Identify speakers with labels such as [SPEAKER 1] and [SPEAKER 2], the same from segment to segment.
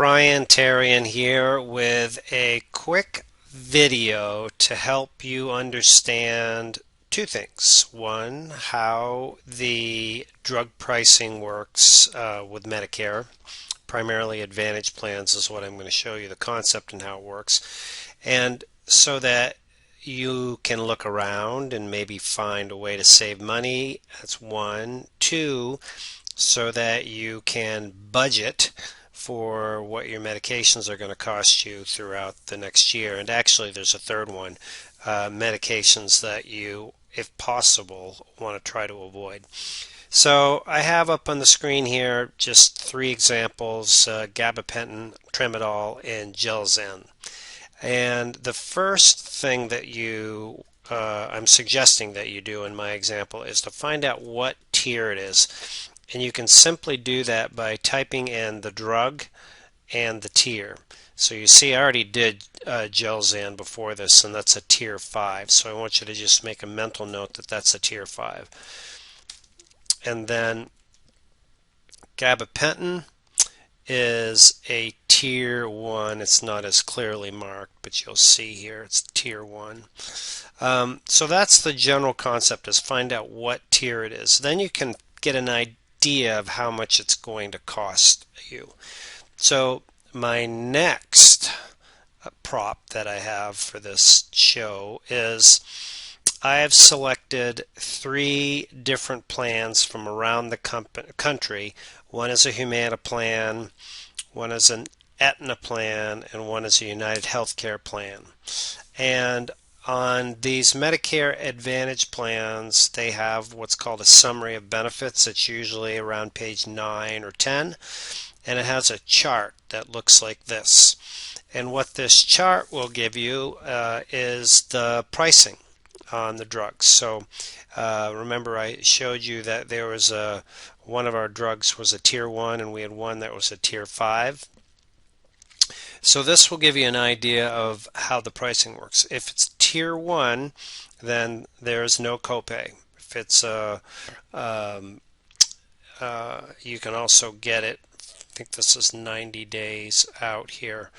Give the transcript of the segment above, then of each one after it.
[SPEAKER 1] Brian Terrian here with a quick video to help you understand two things. One, how the drug pricing works with Medicare. Primarily Advantage plans is what I'm going to show you, the concept and how it works. And so that you can look around and maybe find a way to save money. That's one. Two, so that you can budget for what your medications are going to cost you throughout the next year. And actually, there's a third one, medications that you, if possible, want to try to avoid. So I have up on the screen here just three examples, gabapentin, tramadol, and Gelzen. And the first thing that I'm suggesting that you do in my example is to find out what tier it is. And you can simply do that by typing in the drug and the tier. So you see I already did Gelzan before this, and that's a tier 5. So I want you to just make a mental note that that's a tier 5. And then gabapentin is a tier 1. It's not as clearly marked, but you'll see here it's tier 1. So that's the general concept, is find out what tier it is. Then you can get an idea of how much it's going to cost you. So my next prop that I have for this show is I have selected 3 different plans from around the country. One is a Humana plan, one is an Aetna plan, and one is a United Healthcare plan. And on these Medicare Advantage plans, they have what's called a summary of benefits. It's usually around page 9 or 10, and it has a chart that looks like this. And what this chart will give you is the pricing on the drugs. So remember I showed you that there was one of our drugs was a tier 1 and we had one that was a tier 5. So this will give you an idea of how the pricing works. If it's tier 1, then there's no copay. If it's you can also get it, I think this is 90 days out here,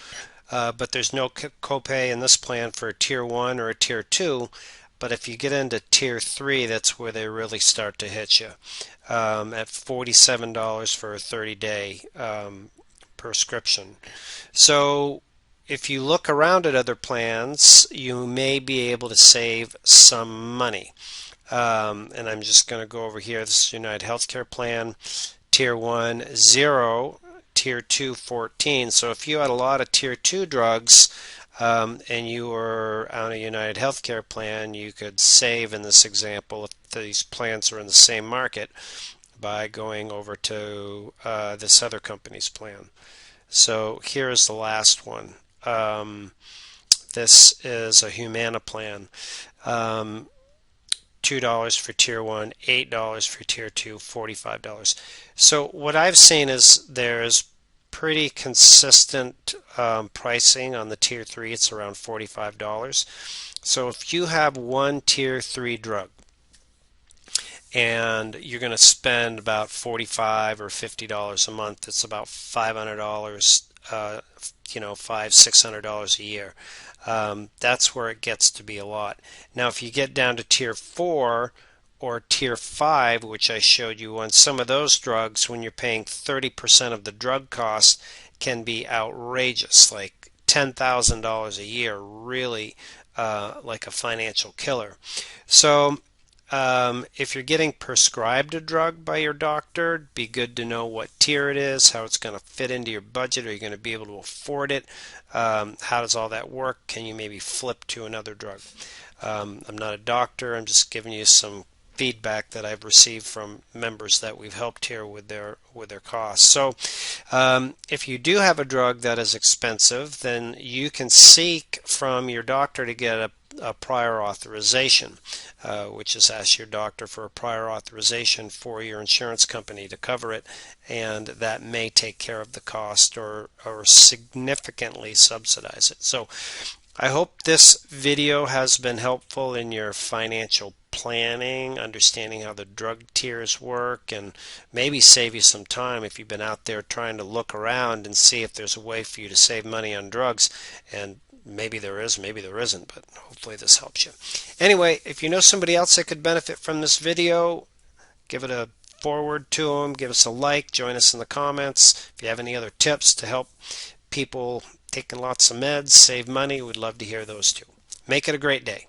[SPEAKER 1] but there's no copay in this plan for a tier 1 or a tier 2. But if you get into tier 3, that's where they really start to hit you at $47 for a 30-day prescription. So if you look around at other plans, you may be able to save some money. And I'm just going to go over here. This is United Healthcare plan, tier 1, 0, tier 2, 14. So if you had a lot of tier 2 drugs, and you were on a United Healthcare plan, you could save in this example if these plans are in the same market by going over to this other company's plan. So here is the last one. This is a Humana plan. $2 for tier 1, $8 for tier 2, $45. So what I've seen is there's pretty consistent pricing on the tier 3. It's around $45. So if you have one tier 3 drug and you're going to spend about $45 or $50 a month, it's about $500, $600 a year. That's where it gets to be a lot. Now if you get down to tier 4 or tier 5, which I showed you on some of those drugs, when you're paying 30% of the drug cost, can be outrageous, like $10,000 a year, really like a financial killer. So if you're getting prescribed a drug by your doctor, it'd be good to know what tier it is, how it's going to fit into your budget. Are you going to be able to afford it? How does all that work? Can you maybe flip to another drug? I'm not a doctor. I'm just giving you some feedback that I've received from members that we've helped here with their costs. So if you do have a drug that is expensive, then you can seek from your doctor to get a prior authorization, which is ask your doctor for a prior authorization for your insurance company to cover it, and that may take care of the cost or significantly subsidize it. So I hope this video has been helpful in your financial planning, understanding how the drug tiers work, and maybe save you some time if you've been out there trying to look around and see if there's a way for you to save money on drugs. And maybe there is, maybe there isn't, but hopefully this helps you. Anyway, if you know somebody else that could benefit from this video, give it a forward to them, give us a like, join us in the comments. If you have any other tips to help people taking lots of meds save money, we'd love to hear those too. Make it a great day.